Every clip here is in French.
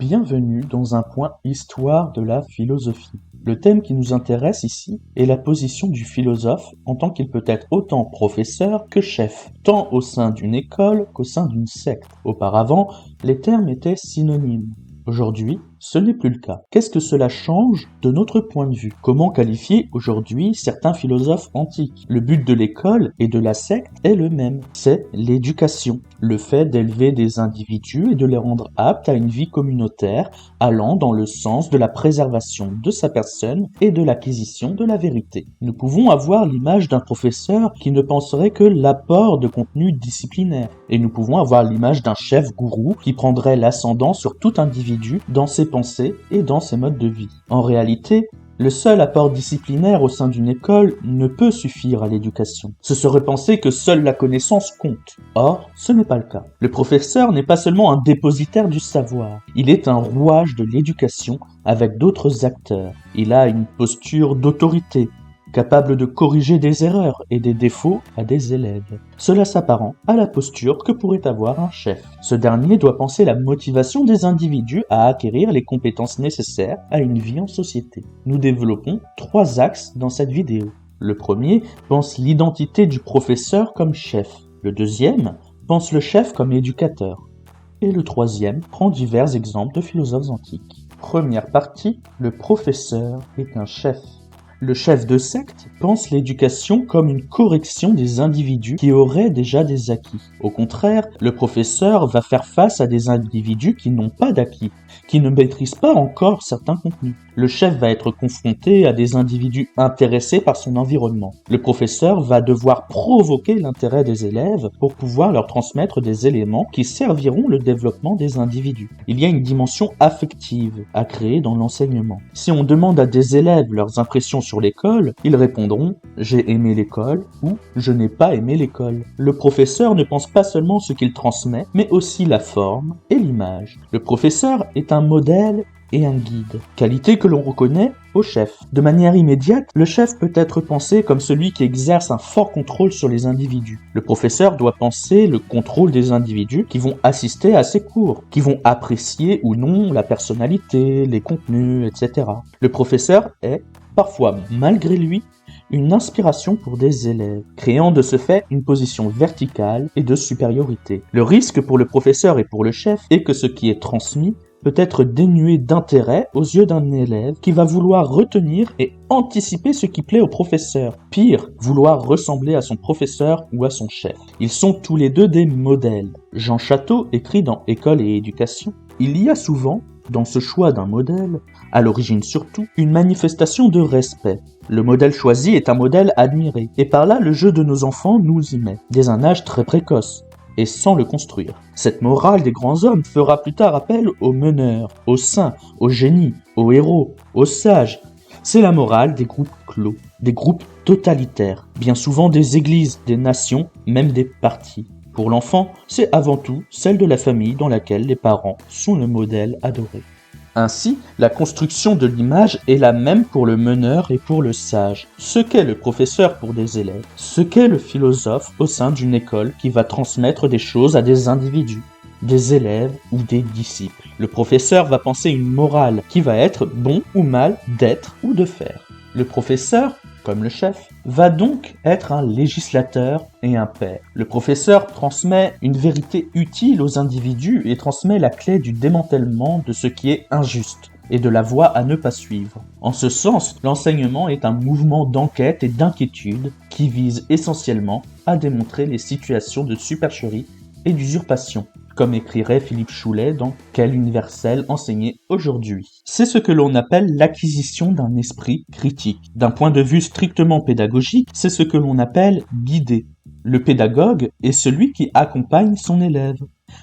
Bienvenue dans un point histoire de la philosophie. Le thème qui nous intéresse ici est la position du philosophe en tant qu'il peut être autant professeur que chef, tant au sein d'une école qu'au sein d'une secte. Auparavant, les termes étaient synonymes. Aujourd'hui, ce n'est plus le cas. Qu'est-ce que cela change de notre point de vue? Comment qualifier aujourd'hui certains philosophes antiques? Le but de l'école et de la secte est le même, c'est l'éducation, le fait d'élever des individus et de les rendre aptes à une vie communautaire allant dans le sens de la préservation de sa personne et de l'acquisition de la vérité. Nous pouvons avoir l'image d'un professeur qui ne penserait que l'apport de contenu disciplinaire, et nous pouvons avoir l'image d'un chef gourou qui prendrait l'ascendant sur tout individu dans ses pensées et dans ses modes de vie. En réalité, le seul apport disciplinaire au sein d'une école ne peut suffire à l'éducation. Ce serait penser que seule la connaissance compte. Or, ce n'est pas le cas. Le professeur n'est pas seulement un dépositaire du savoir, il est un rouage de l'éducation avec d'autres acteurs. Il a une posture d'autorité, capable de corriger des erreurs et des défauts à des élèves. Cela s'apparente à la posture que pourrait avoir un chef. Ce dernier doit penser la motivation des individus à acquérir les compétences nécessaires à une vie en société. Nous développons 3 axes dans cette vidéo. Le premier pense l'identité du professeur comme chef. Le deuxième pense le chef comme éducateur. Et le troisième prend divers exemples de philosophes antiques. Première partie, le professeur est un chef. Le chef de secte pense l'éducation comme une correction des individus qui auraient déjà des acquis. Au contraire, le professeur va faire face à des individus qui n'ont pas d'acquis, qui ne maîtrisent pas encore certains contenus. Le chef va être confronté à des individus intéressés par son environnement. Le professeur va devoir provoquer l'intérêt des élèves pour pouvoir leur transmettre des éléments qui serviront le développement des individus. Il y a une dimension affective à créer dans l'enseignement. Si on demande à des élèves leurs impressions sur l'école, ils répondront « j'ai aimé l'école » ou « je n'ai pas aimé l'école ». Le professeur ne pense pas seulement ce qu'il transmet, mais aussi la forme et l'image. Le professeur est un modèle et un guide, qualité que l'on reconnaît au chef. De manière immédiate, le chef peut être pensé comme celui qui exerce un fort contrôle sur les individus. Le professeur doit penser le contrôle des individus qui vont assister à ses cours, qui vont apprécier ou non la personnalité, les contenus, etc. Le professeur est, parfois malgré lui, une inspiration pour des élèves, créant de ce fait une position verticale et de supériorité. Le risque pour le professeur et pour le chef est que ce qui est transmis peut être dénué d'intérêt aux yeux d'un élève qui va vouloir retenir et anticiper ce qui plaît au professeur. Pire, vouloir ressembler à son professeur ou à son chef. Ils sont tous les deux des modèles. Jean Château écrit dans École et éducation « Il y a souvent, dans ce choix d'un modèle, à l'origine surtout, une manifestation de respect. Le modèle choisi est un modèle admiré, et par là le jeu de nos enfants nous y met, dès un âge très précoce, et sans le construire. Cette morale des grands hommes fera plus tard appel aux meneurs, aux saints, aux génies, aux héros, aux sages. C'est la morale des groupes clos, des groupes totalitaires, bien souvent des églises, des nations, même des partis. Pour l'enfant, c'est avant tout celle de la famille dans laquelle les parents sont le modèle adoré. Ainsi, la construction de l'image est la même pour le meneur et pour le sage. Ce qu'est le professeur pour des élèves, ce qu'est le philosophe au sein d'une école qui va transmettre des choses à des individus, des élèves ou des disciples. Le professeur va penser une morale qui va être bon ou mal d'être ou de faire. Le professeur, comme le chef, va donc être un législateur et un père. Le professeur transmet une vérité utile aux individus et transmet la clé du démantèlement de ce qui est injuste et de la voie à ne pas suivre. En ce sens, l'enseignement est un mouvement d'enquête et d'inquiétude qui vise essentiellement à démontrer les situations de supercherie et d'usurpation, comme écrirait Philippe Choulet dans Quel universel enseigner aujourd'hui. C'est ce que l'on appelle l'acquisition d'un esprit critique. D'un point de vue strictement pédagogique, c'est ce que l'on appelle guider. Le pédagogue est celui qui accompagne son élève.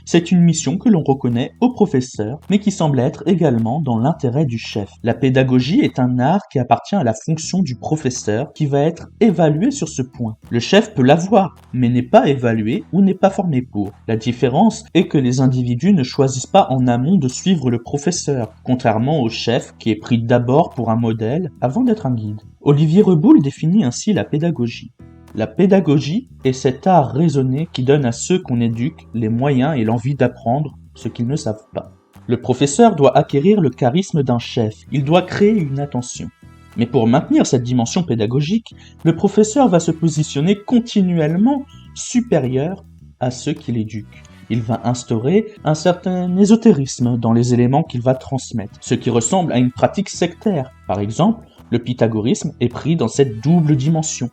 C'est une mission que l'on reconnaît au professeur, mais qui semble être également dans l'intérêt du chef. La pédagogie est un art qui appartient à la fonction du professeur, qui va être évalué sur ce point. Le chef peut l'avoir, mais n'est pas évalué ou n'est pas formé pour. La différence est que les individus ne choisissent pas en amont de suivre le professeur, contrairement au chef qui est pris d'abord pour un modèle avant d'être un guide. Olivier Reboul définit ainsi la pédagogie. La pédagogie est cet art raisonné qui donne à ceux qu'on éduque les moyens et l'envie d'apprendre ce qu'ils ne savent pas. Le professeur doit acquérir le charisme d'un chef, il doit créer une attention. Mais pour maintenir cette dimension pédagogique, le professeur va se positionner continuellement supérieur à ceux qui l'éduquent. Il va instaurer un certain ésotérisme dans les éléments qu'il va transmettre, ce qui ressemble à une pratique sectaire. Par exemple, le pythagorisme est pris dans cette double dimension.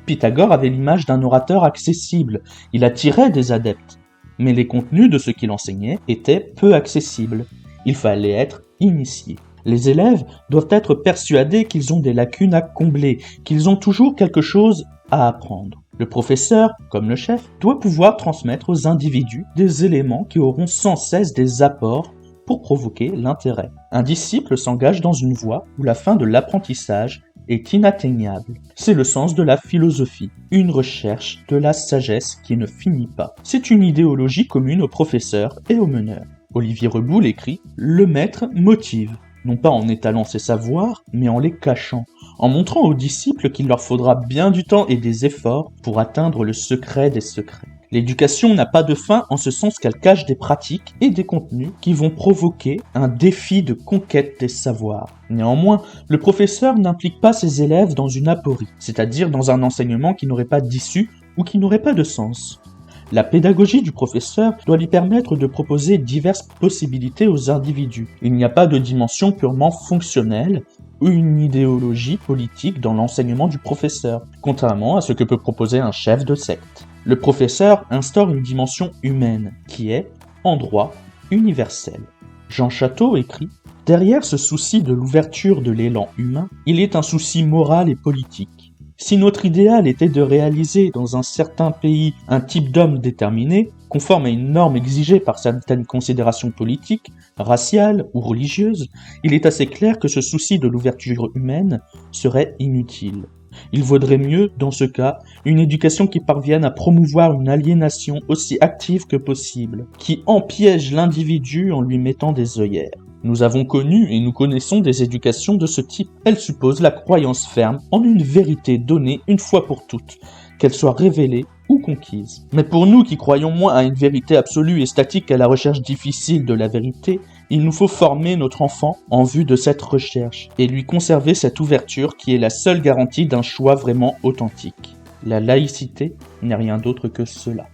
Pythagore avait l'image d'un orateur accessible, il attirait des adeptes, mais les contenus de ce qu'il enseignait étaient peu accessibles. Il fallait être initié. Les élèves doivent être persuadés qu'ils ont des lacunes à combler, qu'ils ont toujours quelque chose à apprendre. Le professeur, comme le chef, doit pouvoir transmettre aux individus des éléments qui auront sans cesse des apports pour provoquer l'intérêt. Un disciple s'engage dans une voie où la fin de l'apprentissage est inatteignable. C'est le sens de la philosophie, une recherche de la sagesse qui ne finit pas. C'est une idéologie commune aux professeurs et aux meneurs. Olivier Reboul écrit « Le maître motive ». Non pas en étalant ses savoirs, mais en les cachant, en montrant aux disciples qu'il leur faudra bien du temps et des efforts pour atteindre le secret des secrets. L'éducation n'a pas de fin en ce sens qu'elle cache des pratiques et des contenus qui vont provoquer un défi de conquête des savoirs. Néanmoins, le professeur n'implique pas ses élèves dans une aporie, c'est-à-dire dans un enseignement qui n'aurait pas d'issue ou qui n'aurait pas de sens. La pédagogie du professeur doit lui permettre de proposer diverses possibilités aux individus. Il n'y a pas de dimension purement fonctionnelle ou une idéologie politique dans l'enseignement du professeur, contrairement à ce que peut proposer un chef de secte. Le professeur instaure une dimension humaine, qui est, en droit, universelle. Jean Château écrit « Derrière ce souci de l'ouverture de l'élan humain, il est un souci moral et politique. Si notre idéal était de réaliser dans un certain pays un type d'homme déterminé, conforme à une norme exigée par certaines considérations politiques, raciales ou religieuses, il est assez clair que ce souci de l'ouverture humaine serait inutile. Il vaudrait mieux, dans ce cas, une éducation qui parvienne à promouvoir une aliénation aussi active que possible, qui empiège l'individu en lui mettant des œillères. Nous avons connu et nous connaissons des éducations de ce type. Elles supposent la croyance ferme en une vérité donnée une fois pour toutes, qu'elle soit révélée ou conquise. Mais pour nous qui croyons moins à une vérité absolue et statique qu'à la recherche difficile de la vérité, il nous faut former notre enfant en vue de cette recherche et lui conserver cette ouverture qui est la seule garantie d'un choix vraiment authentique. La laïcité n'est rien d'autre que cela.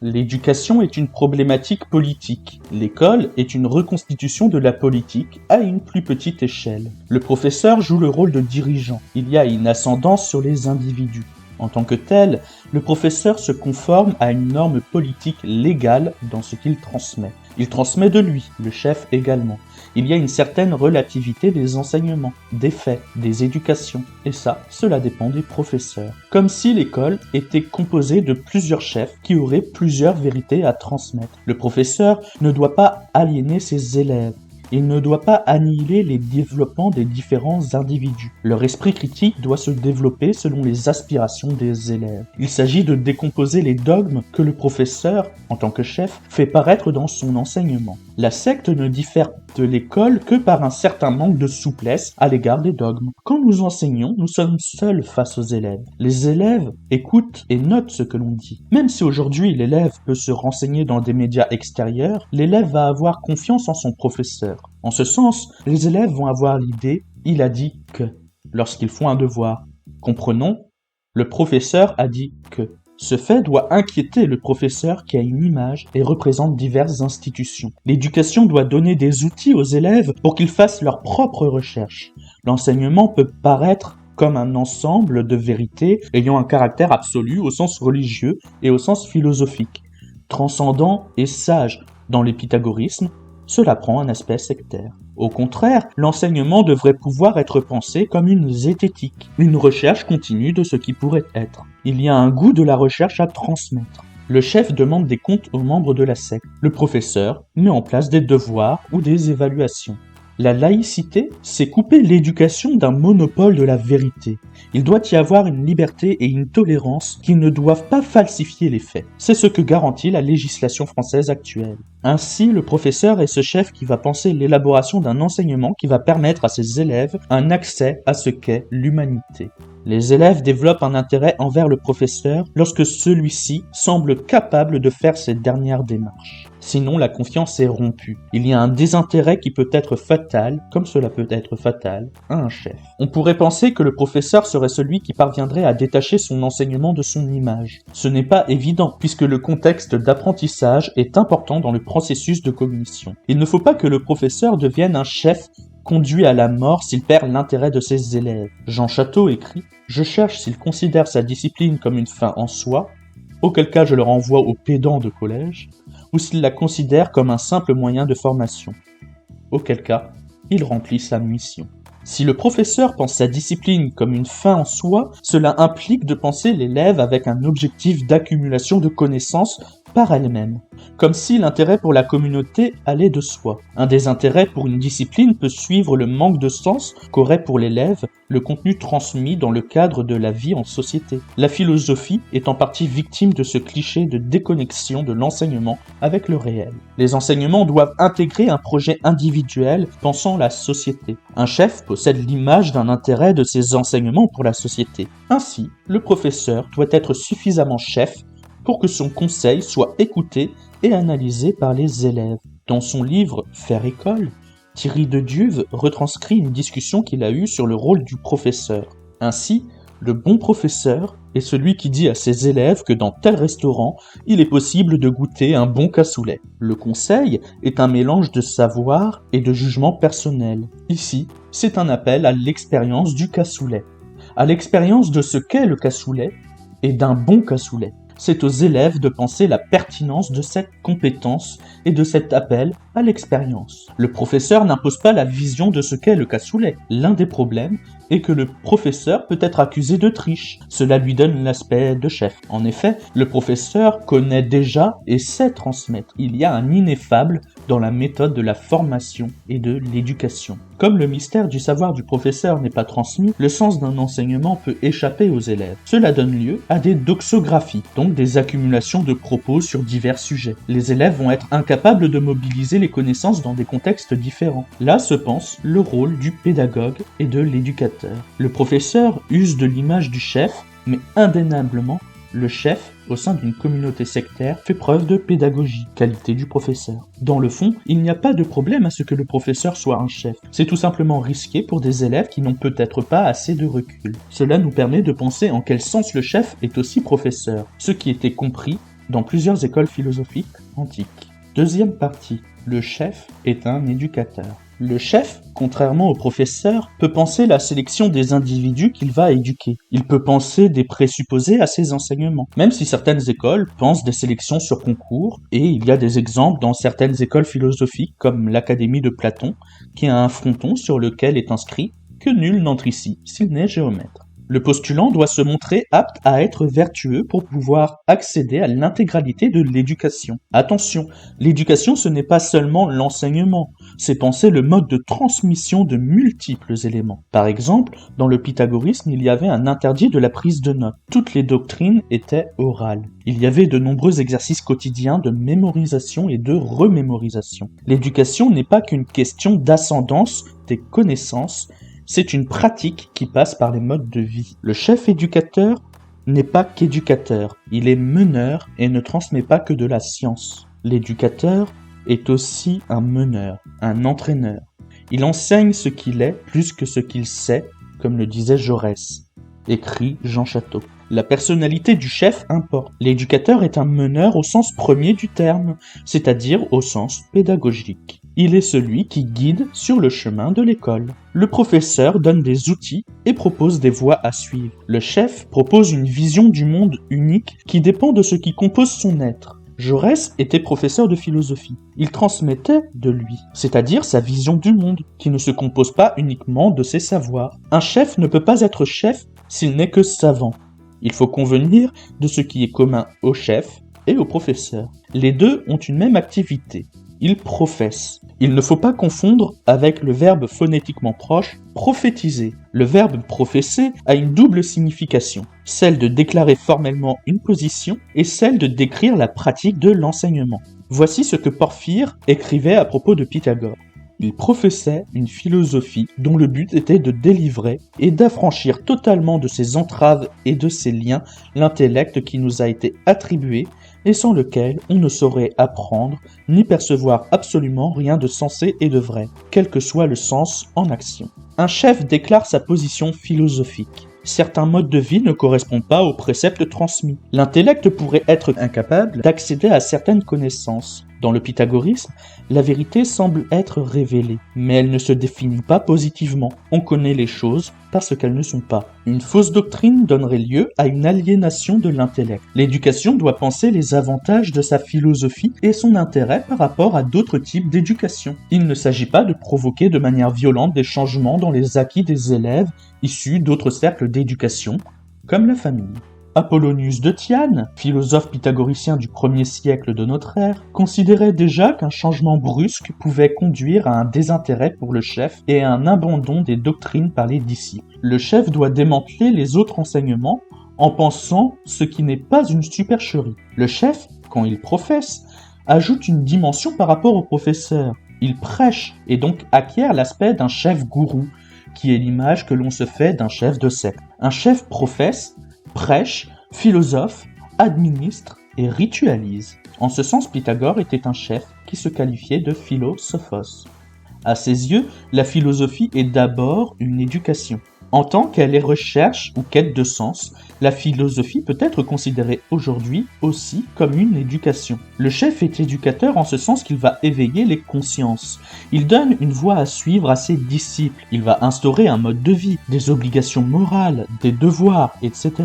L'éducation est une problématique politique. L'école est une reconstitution de la politique à une plus petite échelle. Le professeur joue le rôle de dirigeant. Il y a une ascendance sur les individus. En tant que tel, le professeur se conforme à une norme politique légale dans ce qu'il transmet. Il transmet de lui, le chef également. Il y a une certaine relativité des enseignements, des faits, des éducations. Et ça, cela dépend des professeurs. Comme si l'école était composée de plusieurs chefs qui auraient plusieurs vérités à transmettre. Le professeur ne doit pas aliéner ses élèves. Il ne doit pas annihiler les développements des différents individus. Leur esprit critique doit se développer selon les aspirations des élèves. Il s'agit de décomposer les dogmes que le professeur, en tant que chef, fait paraître dans son enseignement. La secte ne diffère de l'école que par un certain manque de souplesse à l'égard des dogmes. Quand nous enseignons, nous sommes seuls face aux élèves. Les élèves écoutent et notent ce que l'on dit. Même si aujourd'hui l'élève peut se renseigner dans des médias extérieurs, l'élève va avoir confiance en son professeur. En ce sens, les élèves vont avoir l'idée « il a dit que » lorsqu'ils font un devoir. Comprenons, le professeur a dit que. Ce fait doit inquiéter le professeur qui a une image et représente diverses institutions. L'éducation doit donner des outils aux élèves pour qu'ils fassent leurs propres recherches. L'enseignement peut paraître comme un ensemble de vérités ayant un caractère absolu au sens religieux et au sens philosophique. Transcendant et sage dans les pythagorismes, cela prend un aspect sectaire. Au contraire, l'enseignement devrait pouvoir être pensé comme une zététique, une recherche continue de ce qui pourrait être. Il y a un goût de la recherche à transmettre. Le chef demande des comptes aux membres de la secte. Le professeur met en place des devoirs ou des évaluations. La laïcité, c'est couper l'éducation d'un monopole de la vérité. Il doit y avoir une liberté et une tolérance qui ne doivent pas falsifier les faits. C'est ce que garantit la législation française actuelle. Ainsi, le professeur est ce chef qui va penser l'élaboration d'un enseignement qui va permettre à ses élèves un accès à ce qu'est l'humanité. Les élèves développent un intérêt envers le professeur lorsque celui-ci semble capable de faire ces dernières démarches. sinon la confiance est rompue. Il y a un désintérêt qui peut être fatal, comme cela peut être fatal à un chef. On pourrait penser que le professeur serait celui qui parviendrait à détacher son enseignement de son image. Ce n'est pas évident, puisque le contexte d'apprentissage est important dans le processus de cognition. Il ne faut pas que le professeur devienne un chef conduit à la mort s'il perd l'intérêt de ses élèves. Jean Château écrit « Je cherche s'il considère sa discipline comme une fin en soi, auquel cas je le renvoie aux pédants de collège, ou s'il la considère comme un simple moyen de formation, auquel cas il remplit sa mission. » Si le professeur pense sa discipline comme une fin en soi, cela implique de penser l'élève avec un objectif d'accumulation de connaissances par elle-même, comme si l'intérêt pour la communauté allait de soi. Un désintérêt pour une discipline peut suivre le manque de sens qu'aurait pour l'élève le contenu transmis dans le cadre de la vie en société. La philosophie est en partie victime de ce cliché de déconnexion de l'enseignement avec le réel. Les enseignements doivent intégrer un projet individuel pensant la société. Un chef possède l'image d'un intérêt de ses enseignements pour la société. Ainsi, le professeur doit être suffisamment chef pour que son conseil soit écouté et analysé par les élèves. Dans son livre « Faire école », Thierry de Duve retranscrit une discussion qu'il a eue sur le rôle du professeur. Ainsi, le bon professeur est celui qui dit à ses élèves que dans tel restaurant, il est possible de goûter un bon cassoulet. Le conseil est un mélange de savoir et de jugement personnel. Ici, c'est un appel à l'expérience du cassoulet, à l'expérience de ce qu'est le cassoulet et d'un bon cassoulet. C'est aux élèves de penser la pertinence de cette compétence et de cet appel à l'expérience. Le professeur n'impose pas la vision de ce qu'est le cassoulet. L'un des problèmes est que le professeur peut être accusé de triche. Cela lui donne l'aspect de chef. En effet, le professeur connaît déjà et sait transmettre. Il y a un ineffable dans la méthode de la formation et de l'éducation. Comme le mystère du savoir du professeur n'est pas transmis, le sens d'un enseignement peut échapper aux élèves. Cela donne lieu à des doxographies, donc des accumulations de propos sur divers sujets. Les élèves vont être incapables de mobiliser les connaissances dans des contextes différents. Là se pense le rôle du pédagogue et de l'éducateur. Le professeur use de l'image du chef, mais indéniablement, le chef, au sein d'une communauté sectaire, fait preuve de pédagogie, qualité du professeur. Dans le fond, il n'y a pas de problème à ce que le professeur soit un chef. C'est tout simplement risqué pour des élèves qui n'ont peut-être pas assez de recul. Cela nous permet de penser en quel sens le chef est aussi professeur, ce qui était compris dans plusieurs écoles philosophiques antiques. Deuxième partie, le chef est un éducateur. Le chef, contrairement au professeur, peut penser la sélection des individus qu'il va éduquer. Il peut penser des présupposés à ses enseignements, même si certaines écoles pensent des sélections sur concours, et il y a des exemples dans certaines écoles philosophiques, comme l'Académie de Platon, qui a un fronton sur lequel est inscrit « que nul n'entre ici s'il n'est géomètre ». Le postulant doit se montrer apte à être vertueux pour pouvoir accéder à l'intégralité de l'éducation. Attention, l'éducation ce n'est pas seulement l'enseignement, c'est penser le mode de transmission de multiples éléments. Par exemple, dans le pythagorisme, il y avait un interdit de la prise de notes. Toutes les doctrines étaient orales. Il y avait de nombreux exercices quotidiens de mémorisation et de remémorisation. L'éducation n'est pas qu'une question d'ascendance des connaissances, c'est une pratique qui passe par les modes de vie. Le chef éducateur n'est pas qu'éducateur, il est meneur et ne transmet pas que de la science. L'éducateur est aussi un meneur, un entraîneur. Il enseigne ce qu'il est plus que ce qu'il sait, comme le disait Jaurès, écrit Jean Château. La personnalité du chef importe. L'éducateur est un meneur au sens premier du terme, c'est-à-dire au sens pédagogique. Il est celui qui guide sur le chemin de l'école. Le professeur donne des outils et propose des voies à suivre. Le chef propose une vision du monde unique qui dépend de ce qui compose son être. Jaurès était professeur de philosophie. Il transmettait de lui, c'est-à-dire sa vision du monde, qui ne se compose pas uniquement de ses savoirs. Un chef ne peut pas être chef s'il n'est que savant. Il faut convenir de ce qui est commun au chef et au professeur. Les deux ont une même activité. Ils professent. Il ne faut pas confondre avec le verbe phonétiquement proche « prophétiser ». Le verbe « professer » a une double signification, celle de déclarer formellement une position et celle de décrire la pratique de l'enseignement. Voici ce que Porphyre écrivait à propos de Pythagore. Il professait une philosophie dont le but était de délivrer et d'affranchir totalement de ses entraves et de ses liens l'intellect qui nous a été attribué et sans lequel on ne saurait apprendre ni percevoir absolument rien de sensé et de vrai, quel que soit le sens en action. Un chef déclare sa position philosophique. Certains modes de vie ne correspondent pas aux préceptes transmis. L'intellect pourrait être incapable d'accéder à certaines connaissances. Dans le pythagorisme, la vérité semble être révélée, mais elle ne se définit pas positivement. On connaît les choses parce qu'elles ne sont pas. Une fausse doctrine donnerait lieu à une aliénation de l'intellect. L'éducation doit penser les avantages de sa philosophie et son intérêt par rapport à d'autres types d'éducation. Il ne s'agit pas de provoquer de manière violente des changements dans les acquis des élèves issus d'autres cercles d'éducation, comme la famille. Apollonius de Tyane, philosophe pythagoricien du 1er siècle de notre ère, considérait déjà qu'un changement brusque pouvait conduire à un désintérêt pour le chef et à un abandon des doctrines par les disciples. Le chef doit démanteler les autres enseignements en pensant ce qui n'est pas une supercherie. Le chef, quand il professe, ajoute une dimension par rapport au professeur. Il prêche et donc acquiert l'aspect d'un chef gourou, qui est l'image que l'on se fait d'un chef de secte. Un chef professe, prêche, philosophe, administre et ritualise. En ce sens, Pythagore était un chef qui se qualifiait de philosophos. À ses yeux, la philosophie est d'abord une éducation. En tant qu'elle est recherche ou quête de sens, la philosophie peut être considérée aujourd'hui aussi comme une éducation. Le chef est éducateur en ce sens qu'il va éveiller les consciences. Il donne une voie à suivre à ses disciples. Il va instaurer un mode de vie, des obligations morales, des devoirs, etc.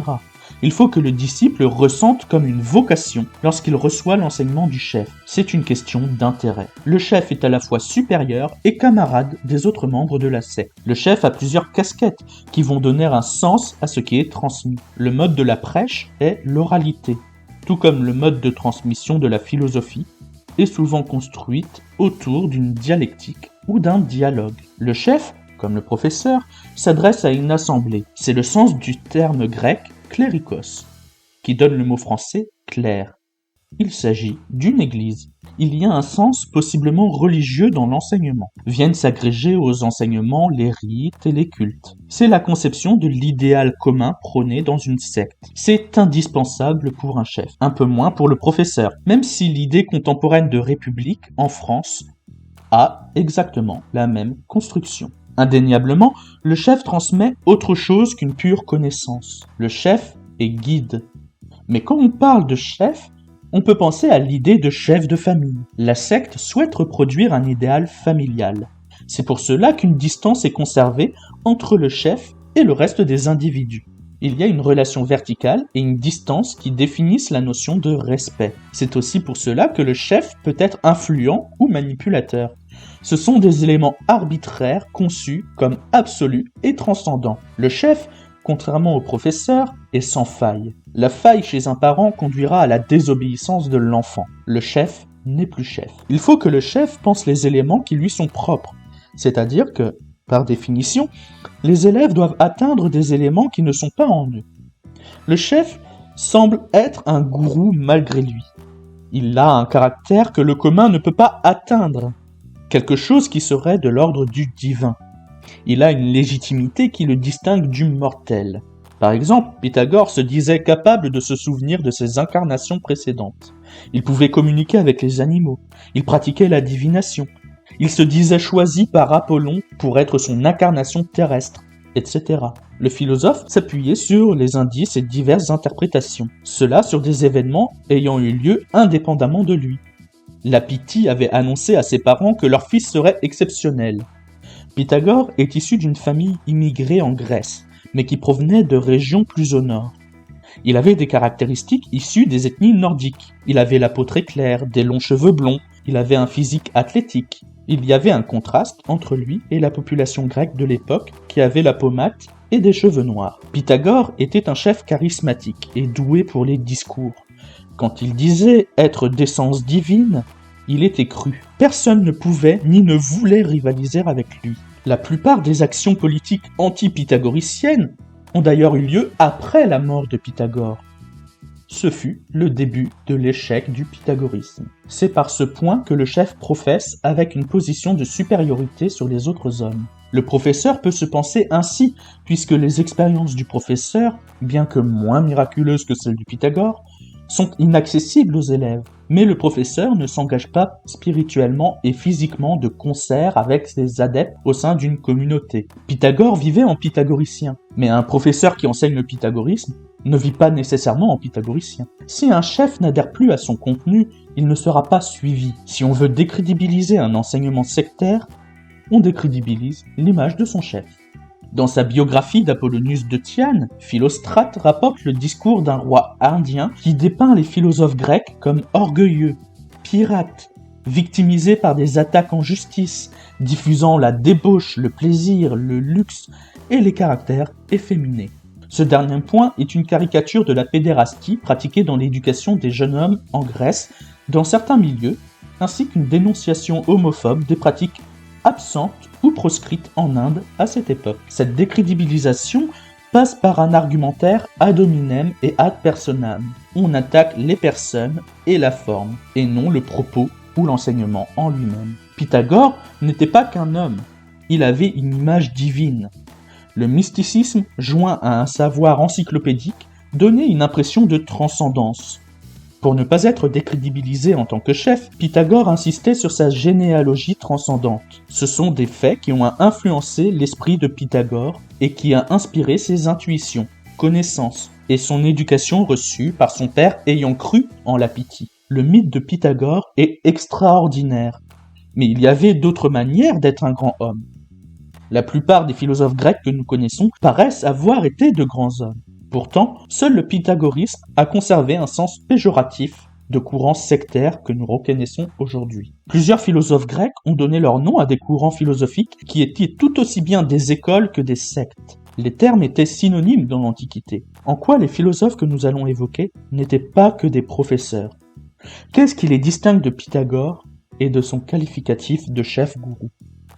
Il faut que le disciple ressente comme une vocation lorsqu'il reçoit l'enseignement du chef. C'est une question d'intérêt. Le chef est à la fois supérieur et camarade des autres membres de la secte. Le chef a plusieurs casquettes qui vont donner un sens à ce qui est transmis. Le mode de la prêche est l'oralité, tout comme le mode de transmission de la philosophie est souvent construite autour d'une dialectique ou d'un dialogue. Le chef, comme le professeur, s'adresse à une assemblée. C'est le sens du terme grec clérikos, qui donne le mot français clerc. Il s'agit d'une église. Il y a un sens possiblement religieux dans l'enseignement. Viennent s'agréger aux enseignements les rites et les cultes. C'est la conception de l'idéal commun prôné dans une secte. C'est indispensable pour un chef, un peu moins pour le professeur, même si l'idée contemporaine de république en France a exactement la même construction. Indéniablement, le chef transmet autre chose qu'une pure connaissance. Le chef est guide. Mais quand on parle de chef, on peut penser à l'idée de chef de famille. La secte souhaite reproduire un idéal familial. C'est pour cela qu'une distance est conservée entre le chef et le reste des individus. Il y a une relation verticale et une distance qui définissent la notion de respect. C'est aussi pour cela que le chef peut être influent ou manipulateur. Ce sont des éléments arbitraires conçus comme absolus et transcendants. Le chef, contrairement au professeur, est sans faille. La faille chez un parent conduira à la désobéissance de l'enfant. Le chef n'est plus chef. Il faut que le chef pense les éléments qui lui sont propres, c'est-à-dire que, par définition, les élèves doivent atteindre des éléments qui ne sont pas en eux. Le chef semble être un gourou malgré lui. Il a un caractère que le commun ne peut pas atteindre, quelque chose qui serait de l'ordre du divin. Il a une légitimité qui le distingue du mortel. Par exemple, Pythagore se disait capable de se souvenir de ses incarnations précédentes. Il pouvait communiquer avec les animaux. Il pratiquait la divination. Il se disait choisi par Apollon pour être son incarnation terrestre, etc. Le philosophe s'appuyait sur les indices et diverses interprétations, cela sur des événements ayant eu lieu indépendamment de lui. La Pythie avait annoncé à ses parents que leur fils serait exceptionnel. Pythagore est issu d'une famille immigrée en Grèce, mais qui provenait de régions plus au nord. Il avait des caractéristiques issues des ethnies nordiques. Il avait la peau très claire, des longs cheveux blonds, il avait un physique athlétique. Il y avait un contraste entre lui et la population grecque de l'époque qui avait la peau mate et des cheveux noirs. Pythagore était un chef charismatique et doué pour les discours. Quand il disait être d'essence divine, il était cru. Personne ne pouvait ni ne voulait rivaliser avec lui. La plupart des actions politiques anti-pythagoriciennes ont d'ailleurs eu lieu après la mort de Pythagore. Ce fut le début de l'échec du pythagorisme. C'est par ce point que le chef professe avec une position de supériorité sur les autres hommes. Le professeur peut se penser ainsi, puisque les expériences du professeur, bien que moins miraculeuses que celles du Pythagore, sont inaccessibles aux élèves. Mais le professeur ne s'engage pas spirituellement et physiquement de concert avec ses adeptes au sein d'une communauté. Pythagore vivait en pythagoricien, mais un professeur qui enseigne le pythagorisme ne vit pas nécessairement en pythagoricien. Si un chef n'adhère plus à son contenu, il ne sera pas suivi. Si on veut décrédibiliser un enseignement sectaire, on décrédibilise l'image de son chef. Dans sa biographie d'Apollonius de Tyane, Philostrate rapporte le discours d'un roi indien qui dépeint les philosophes grecs comme orgueilleux, pirates, victimisés par des attaques en justice, diffusant la débauche, le plaisir, le luxe et les caractères efféminés. Ce dernier point est une caricature de la pédérastie pratiquée dans l'éducation des jeunes hommes en Grèce, dans certains milieux, ainsi qu'une dénonciation homophobe des pratiques absentes ou proscrites en Inde à cette époque. Cette décrédibilisation passe par un argumentaire ad hominem et ad personam. On attaque les personnes et la forme, et non le propos ou l'enseignement en lui-même. Pythagore n'était pas qu'un homme, il avait une image divine. Le mysticisme, joint à un savoir encyclopédique, donnait une impression de transcendance. Pour ne pas être décrédibilisé en tant que chef, Pythagore insistait sur sa généalogie transcendante. Ce sont des faits qui ont influencé l'esprit de Pythagore et qui a inspiré ses intuitions, connaissances et son éducation reçue par son père ayant cru en la Pythie. Le mythe de Pythagore est extraordinaire, mais il y avait d'autres manières d'être un grand homme. La plupart des philosophes grecs que nous connaissons paraissent avoir été de grands hommes. Pourtant, seul le pythagorisme a conservé un sens péjoratif de courants sectaires que nous reconnaissons aujourd'hui. Plusieurs philosophes grecs ont donné leur nom à des courants philosophiques qui étaient tout aussi bien des écoles que des sectes. Les termes étaient synonymes dans l'Antiquité, en quoi les philosophes que nous allons évoquer n'étaient pas que des professeurs. Qu'est-ce qui les distingue de Pythagore et de son qualificatif de chef-gourou ?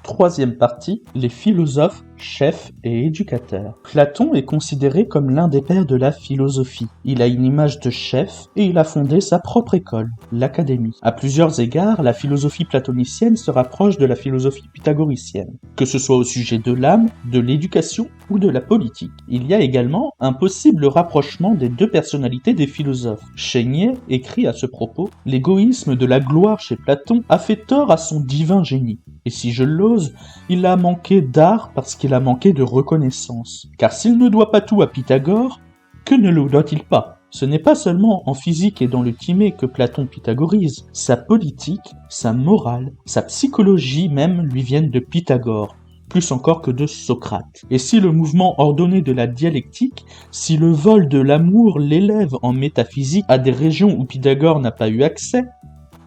Troisième partie, les philosophes, chefs et éducateurs. Platon est considéré comme l'un des pères de la philosophie. Il a une image de chef et il a fondé sa propre école, l'Académie. À plusieurs égards, la philosophie platonicienne se rapproche de la philosophie pythagoricienne, que ce soit au sujet de l'âme, de l'éducation ou de la politique. Il y a également un possible rapprochement des deux personnalités des philosophes. Chénier écrit à ce propos « L'égoïsme de la gloire chez Platon a fait tort à son divin génie. Et si je l'ose, il a manqué d'art parce qu'il a manqué de reconnaissance. Car s'il ne doit pas tout à Pythagore, que ne le doit-il pas ? Ce n'est pas seulement en physique et dans le timée que Platon pythagorise. Sa politique, sa morale, sa psychologie même lui viennent de Pythagore, plus encore que de Socrate. Et si le mouvement ordonné de la dialectique, si le vol de l'amour l'élève en métaphysique à des régions où Pythagore n'a pas eu accès,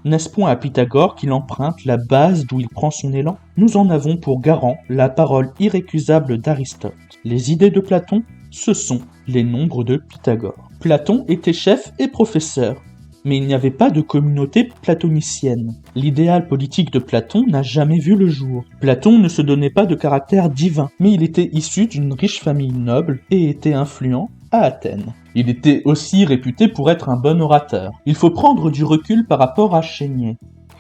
n'est-ce point à Pythagore qu'il emprunte la base d'où il prend son élan ? Nous en avons pour garant la parole irrécusable d'Aristote. Les idées de Platon, ce sont les nombres de Pythagore. Platon était chef et professeur, mais il n'y avait pas de communauté platonicienne. L'idéal politique de Platon n'a jamais vu le jour. Platon ne se donnait pas de caractère divin, mais il était issu d'une riche famille noble et était influent à Athènes. Il était aussi réputé pour être un bon orateur. Il faut prendre du recul par rapport à Chénier.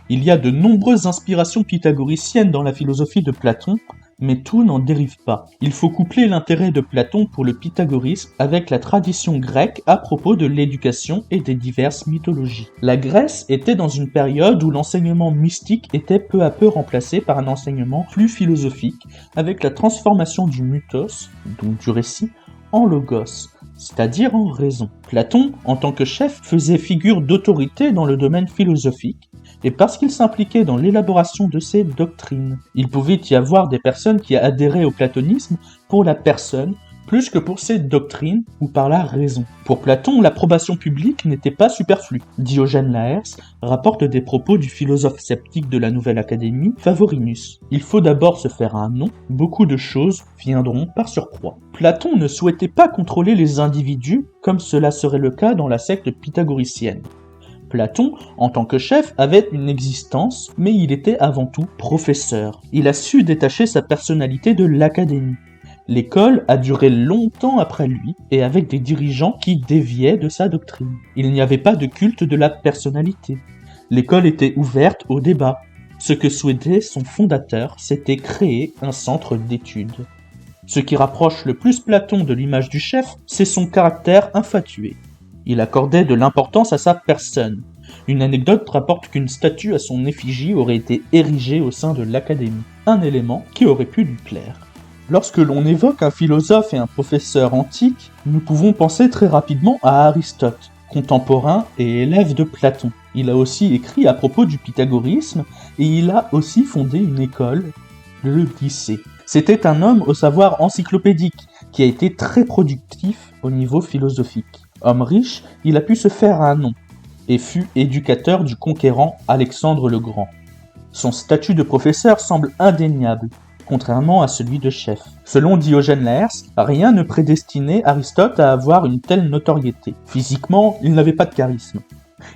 Il y a de nombreuses inspirations pythagoriciennes dans la philosophie de Platon, mais tout n'en dérive pas. Il faut coupler l'intérêt de Platon pour le pythagorisme avec la tradition grecque à propos de l'éducation et des diverses mythologies. La Grèce était dans une période où l'enseignement mystique était peu à peu remplacé par un enseignement plus philosophique, avec la transformation du mythos, donc du récit, en logos, c'est-à-dire en raison. Platon, en tant que chef, faisait figure d'autorité dans le domaine philosophique, et parce qu'il s'impliquait dans l'élaboration de ses doctrines. Il pouvait y avoir des personnes qui adhéraient au platonisme pour la personne, plus que pour ses doctrines ou par la raison. Pour Platon, l'approbation publique n'était pas superflue. Diogène Laërce rapporte des propos du philosophe sceptique de la Nouvelle Académie, Favorinus. Il faut d'abord se faire un nom, beaucoup de choses viendront par surcroît. Platon ne souhaitait pas contrôler les individus comme cela serait le cas dans la secte pythagoricienne. Platon, en tant que chef, avait une existence, mais il était avant tout professeur. Il a su détacher sa personnalité de l'académie. L'école a duré longtemps après lui, et avec des dirigeants qui déviaient de sa doctrine. Il n'y avait pas de culte de la personnalité. L'école était ouverte au débat. Ce que souhaitait son fondateur, c'était créer un centre d'études. Ce qui rapproche le plus Platon de l'image du chef, c'est son caractère infatué. Il accordait de l'importance à sa personne. Une anecdote rapporte qu'une statue à son effigie aurait été érigée au sein de l'Académie, un élément qui aurait pu lui plaire. Lorsque l'on évoque un philosophe et un professeur antique, nous pouvons penser très rapidement à Aristote, contemporain et élève de Platon. Il a aussi écrit à propos du pythagorisme et il a aussi fondé une école, le lycée. C'était un homme au savoir encyclopédique qui a été très productif au niveau philosophique. Homme riche, il a pu se faire un nom et fut éducateur du conquérant Alexandre le Grand. Son statut de professeur semble indéniable, contrairement à celui de chef. Selon Diogène Laërce, rien ne prédestinait Aristote à avoir une telle notoriété. Physiquement, il n'avait pas de charisme.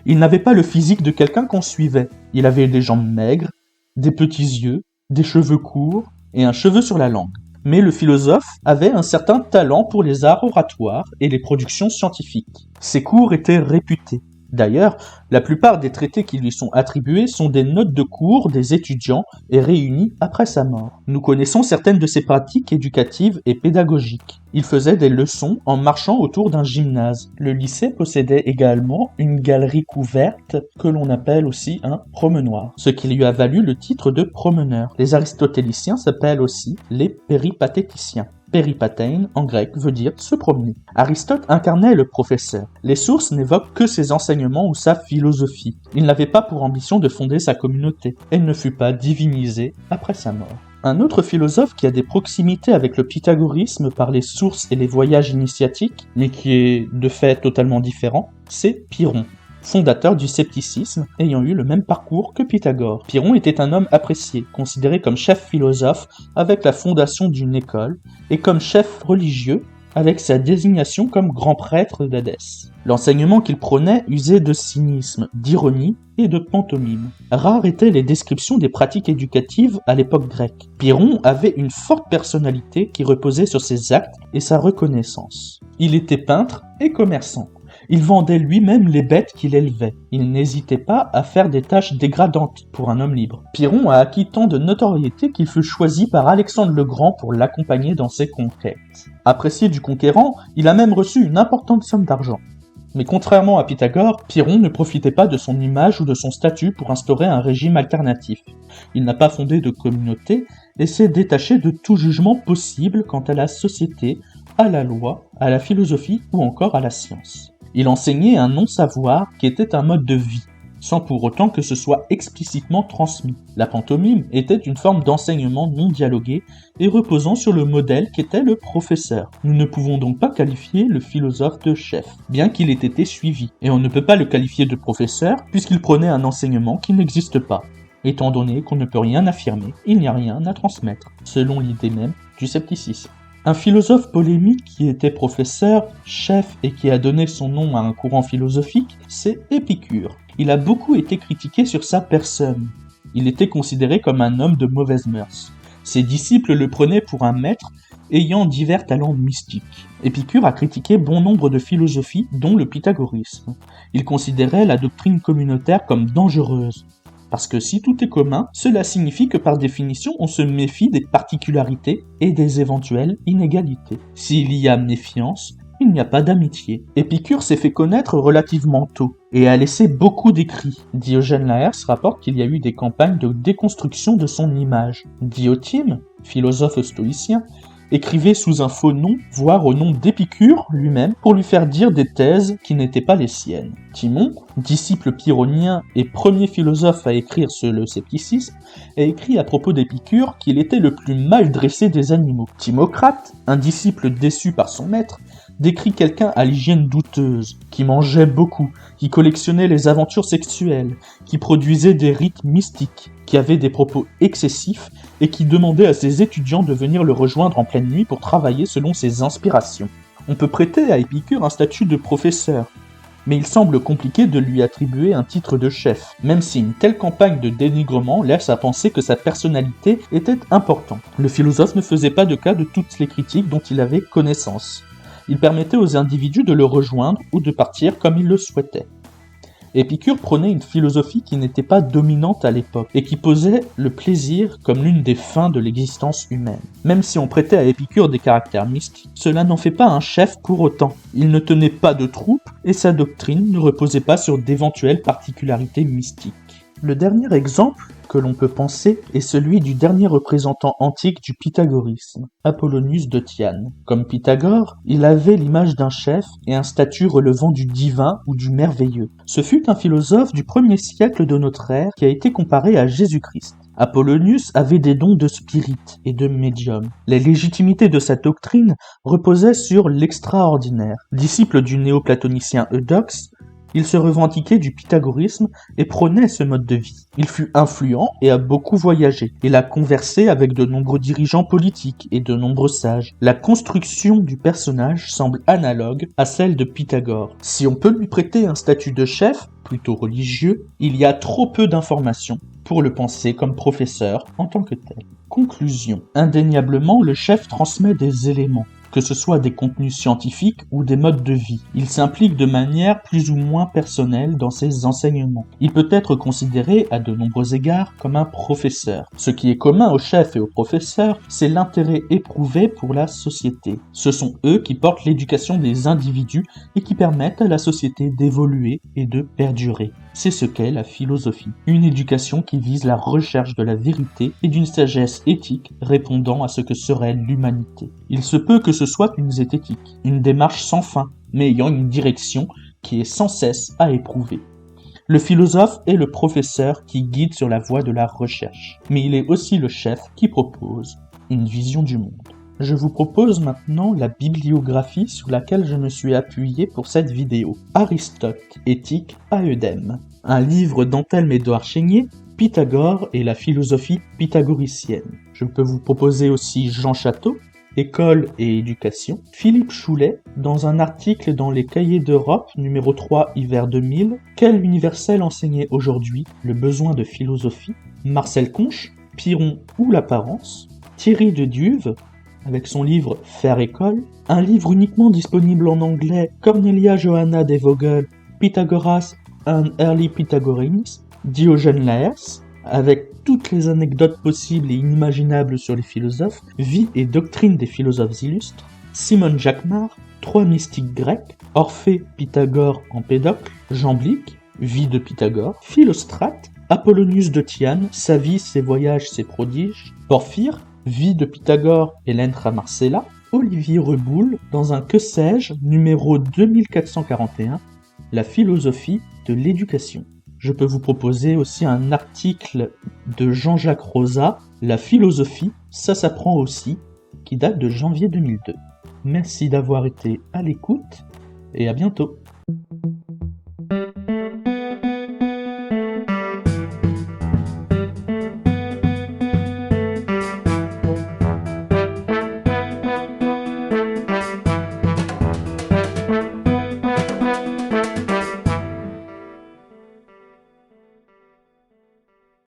Il n'avait pas le physique de quelqu'un qu'on suivait. Il avait des jambes maigres, des petits yeux, des cheveux courts et un cheveu sur la langue. Mais le philosophe avait un certain talent pour les arts oratoires et les productions scientifiques. Ses cours étaient réputés. D'ailleurs, la plupart des traités qui lui sont attribués sont des notes de cours des étudiants et réunis après sa mort. Nous connaissons certaines de ses pratiques éducatives et pédagogiques. Il faisait des leçons en marchant autour d'un gymnase. Le lycée possédait également une galerie couverte que l'on appelle aussi un promenoir, ce qui lui a valu le titre de promeneur. Les aristotéliciens s'appellent aussi les péripatéticiens. Péripatein, en grec, veut dire se promener. Aristote incarnait le professeur. Les sources n'évoquent que ses enseignements ou sa philosophie. Il n'avait pas pour ambition de fonder sa communauté. Elle ne fut pas divinisée après sa mort. Un autre philosophe qui a des proximités avec le pythagorisme par les sources et les voyages initiatiques, mais qui est de fait totalement différent, c'est Pyrrhon, fondateur du scepticisme, ayant eu le même parcours que Pythagore. Pyrrhon était un homme apprécié, considéré comme chef philosophe avec la fondation d'une école, et comme chef religieux avec sa désignation comme grand prêtre d'Hadès. L'enseignement qu'il prônait usait de cynisme, d'ironie et de pantomime. Rares étaient les descriptions des pratiques éducatives à l'époque grecque. Pyrrhon avait une forte personnalité qui reposait sur ses actes et sa reconnaissance. Il était peintre et commerçant. Il vendait lui-même les bêtes qu'il élevait. Il n'hésitait pas à faire des tâches dégradantes pour un homme libre. Pyrrhon a acquis tant de notoriété qu'il fut choisi par Alexandre le Grand pour l'accompagner dans ses conquêtes. Apprécié du conquérant, il a même reçu une importante somme d'argent. Mais contrairement à Pythagore, Pyrrhon ne profitait pas de son image ou de son statut pour instaurer un régime alternatif. Il n'a pas fondé de communauté et s'est détaché de tout jugement possible quant à la société, à la loi, à la philosophie ou encore à la science. Il enseignait un non-savoir qui était un mode de vie, sans pour autant que ce soit explicitement transmis. La pantomime était une forme d'enseignement non dialogué et reposant sur le modèle qu'était le professeur. Nous ne pouvons donc pas qualifier le philosophe de chef, bien qu'il ait été suivi, et on ne peut pas le qualifier de professeur puisqu'il prenait un enseignement qui n'existe pas. Étant donné qu'on ne peut rien affirmer, il n'y a rien à transmettre, selon l'idée même du scepticisme. Un philosophe polémique qui était professeur, chef et qui a donné son nom à un courant philosophique, c'est Épicure. Il a beaucoup été critiqué sur sa personne. Il était considéré comme un homme de mauvaise mœurs. Ses disciples le prenaient pour un maître ayant divers talents mystiques. Épicure a critiqué bon nombre de philosophies, dont le pythagorisme. Il considérait la doctrine communautaire comme dangereuse. Parce que si tout est commun, cela signifie que par définition, on se méfie des particularités et des éventuelles inégalités. S'il y a méfiance, il n'y a pas d'amitié. Épicure s'est fait connaître relativement tôt et a laissé beaucoup d'écrits. Diogène Laërce rapporte qu'il y a eu des campagnes de déconstruction de son image. Diotime, philosophe stoïcien, écrivait sous un faux nom, voire au nom d'Épicure lui-même, pour lui faire dire des thèses qui n'étaient pas les siennes. Timon, disciple pyrrhonien et premier philosophe à écrire sur le scepticisme, a écrit à propos d'Épicure qu'il était le plus mal dressé des animaux. Timocrate, un disciple déçu par son maître, décrit quelqu'un à l'hygiène douteuse, qui mangeait beaucoup, qui collectionnait les aventures sexuelles, qui produisait des rites mystiques, qui avait des propos excessifs et qui demandait à ses étudiants de venir le rejoindre en pleine nuit pour travailler selon ses inspirations. On peut prêter à Épicure un statut de professeur, mais il semble compliqué de lui attribuer un titre de chef, même si une telle campagne de dénigrement laisse à penser que sa personnalité était importante. Le philosophe ne faisait pas de cas de toutes les critiques dont il avait connaissance. Il permettait aux individus de le rejoindre ou de partir comme ils le souhaitaient. Épicure prônait une philosophie qui n'était pas dominante à l'époque et qui posait le plaisir comme l'une des fins de l'existence humaine. Même si on prêtait à Épicure des caractères mystiques, cela n'en fait pas un chef pour autant. Il ne tenait pas de troupe et sa doctrine ne reposait pas sur d'éventuelles particularités mystiques. Le dernier exemple que l'on peut penser est celui du dernier représentant antique du pythagorisme, Apollonius de Tyane. Comme Pythagore, il avait l'image d'un chef et un statut relevant du divin ou du merveilleux. Ce fut un philosophe du 1er siècle de notre ère qui a été comparé à Jésus-Christ. Apollonius avait des dons de spirit et de médium. La légitimité de sa doctrine reposait sur l'extraordinaire. Disciple du néoplatonicien Eudoxe, il se revendiquait du pythagorisme et prônait ce mode de vie. Il fut influent et a beaucoup voyagé. Il a conversé avec de nombreux dirigeants politiques et de nombreux sages. La construction du personnage semble analogue à celle de Pythagore. Si on peut lui prêter un statut de chef, plutôt religieux, il y a trop peu d'informations pour le penser comme professeur en tant que tel. Conclusion. Indéniablement, le chef transmet des éléments, que ce soit des contenus scientifiques ou des modes de vie. Il s'implique de manière plus ou moins personnelle dans ses enseignements. Il peut être considéré à de nombreux égards comme un professeur. Ce qui est commun au chef et au professeur, c'est l'intérêt éprouvé pour la société. Ce sont eux qui portent l'éducation des individus et qui permettent à la société d'évoluer et de perdurer. C'est ce qu'est la philosophie. Une éducation qui vise la recherche de la vérité et d'une sagesse éthique répondant à ce que serait l'humanité. Il se peut que ce soit une zététique, une démarche sans fin, mais ayant une direction qui est sans cesse à éprouver. Le philosophe est le professeur qui guide sur la voie de la recherche, mais il est aussi le chef qui propose une vision du monde. Je vous propose maintenant la bibliographie sur laquelle je me suis appuyé pour cette vidéo. Aristote, Éthique à Eudème. Un livre d'Antelme Édouard Chénier, Pythagore et la philosophie pythagoricienne. Je peux vous proposer aussi Jean Château, École et éducation. Philippe Choulet, dans un article dans les Cahiers d'Europe, numéro 3, hiver 2000, Quel universel enseigné aujourd'hui, le besoin de philosophie. Marcel Conche, Pyrrhon ou l'apparence. Thierry de Duve, avec son livre Faire école, un livre uniquement disponible en anglais, Cornelia Johanna de Vogel, Pythagoras and Early Pythagoreans, Diogène Laërce, avec toutes les anecdotes possibles et inimaginables sur les philosophes, Vie et doctrine des philosophes illustres, Simone Jacquemart, Trois mystiques grecs, Orphée, Pythagore, Empédocle, Jamblique, Vie de Pythagore, Philostrate, Apollonius de Tyane, Sa vie, ses voyages, ses prodiges, Porphyre, Vie de Pythagore et l'Intra Marcella, Olivier Reboul, dans un Que sais-je, numéro 2441, La philosophie de l'éducation. Je peux vous proposer aussi un article de Jean-Jacques Rosa, La philosophie, ça s'apprend aussi, qui date de janvier 2002. Merci d'avoir été à l'écoute et à bientôt.